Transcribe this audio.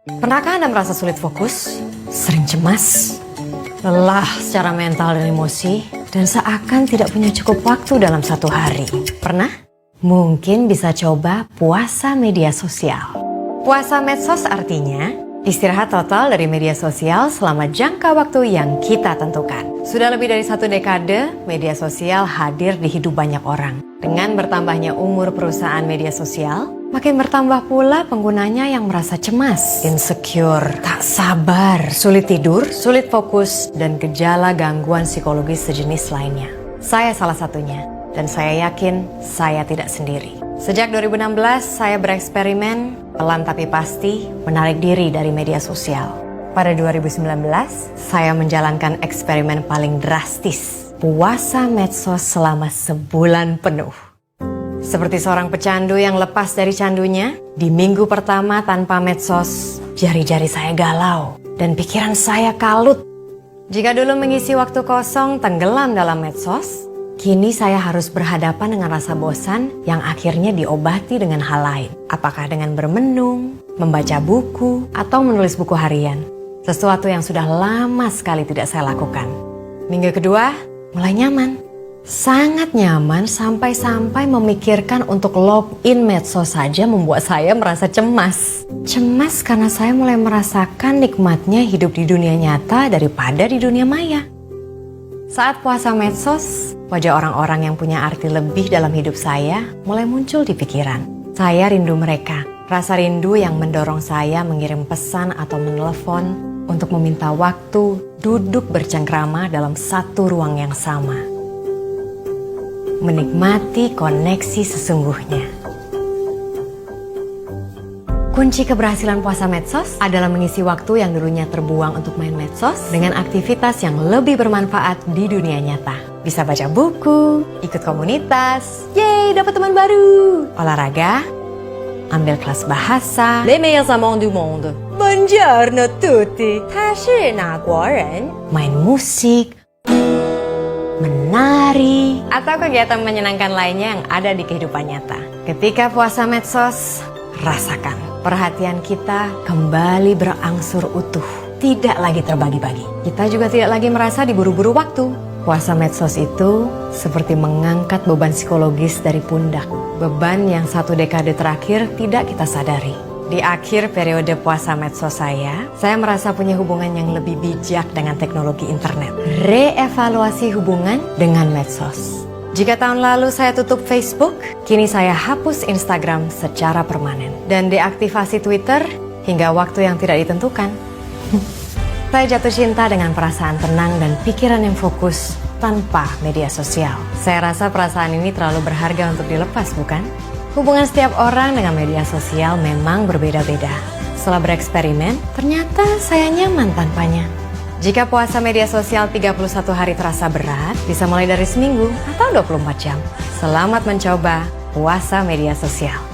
Pernahkah Anda merasa sulit fokus, sering cemas, lelah secara mental dan emosi, dan seakan tidak punya cukup waktu dalam satu hari? Pernah? Mungkin bisa coba puasa media sosial. Puasa medsos artinya istirahat total dari media sosial selama jangka waktu yang kita tentukan. Sudah lebih dari 1 dekade, media sosial hadir di hidup banyak orang. Dengan bertambahnya umur perusahaan media sosial, makin bertambah pula penggunanya yang merasa cemas, insecure, tak sabar, sulit tidur, sulit fokus, dan gejala gangguan psikologis sejenis lainnya. Saya salah satunya, dan saya yakin saya tidak sendiri. Sejak 2016, saya bereksperimen, pelan tapi pasti, menarik diri dari media sosial. Pada 2019, saya menjalankan eksperimen paling drastis, puasa medsos selama sebulan penuh. Seperti seorang pecandu yang lepas dari candunya, di minggu pertama tanpa medsos, jari-jari saya galau dan pikiran saya kalut. Jika dulu mengisi waktu kosong tenggelam dalam medsos, kini saya harus berhadapan dengan rasa bosan yang akhirnya diobati dengan hal lain. Apakah dengan bermenung, membaca buku, atau menulis buku harian. Sesuatu yang sudah lama sekali tidak saya lakukan. Minggu kedua, mulai nyaman. Sangat nyaman sampai-sampai memikirkan untuk login medsos saja membuat saya merasa cemas. Cemas karena saya mulai merasakan nikmatnya hidup di dunia nyata daripada di dunia maya. Saat puasa medsos, wajah orang-orang yang punya arti lebih dalam hidup saya mulai muncul di pikiran. Saya rindu mereka, rasa rindu yang mendorong saya mengirim pesan atau menelepon untuk meminta waktu duduk bercengkrama dalam satu ruang yang sama. Menikmati koneksi sesungguhnya. Kunci keberhasilan puasa medsos adalah mengisi waktu yang dulunya terbuang untuk main medsos dengan aktivitas yang lebih bermanfaat di dunia nyata. Bisa baca buku, ikut komunitas, yeay dapat teman baru, olahraga, ambil kelas bahasa, les meilleurs amants du monde, buongiorno tutti, 他是哪国人, main musik, menari, atau kegiatan menyenangkan lainnya yang ada di kehidupan nyata. Ketika puasa medsos, rasakan perhatian kita kembali berangsur utuh, tidak lagi terbagi-bagi. Kita juga tidak lagi merasa diburu-buru waktu. Puasa medsos itu seperti mengangkat beban psikologis dari pundak. Beban yang 1 dekade terakhir tidak kita sadari. Di akhir periode puasa medsos saya merasa punya hubungan yang lebih bijak dengan teknologi internet. Reevaluasi hubungan dengan medsos. Jika tahun lalu saya tutup Facebook, kini saya hapus Instagram secara permanen. Dan deaktivasi Twitter hingga waktu yang tidak ditentukan. Saya jatuh cinta dengan perasaan tenang dan pikiran yang fokus tanpa media sosial. Saya rasa perasaan ini terlalu berharga untuk dilepas, bukan? Hubungan setiap orang dengan media sosial memang berbeda-beda. Setelah bereksperimen, ternyata saya nyaman tanpanya. Jika puasa media sosial 31 hari terasa berat, bisa mulai dari seminggu atau 24 jam. Selamat mencoba puasa media sosial.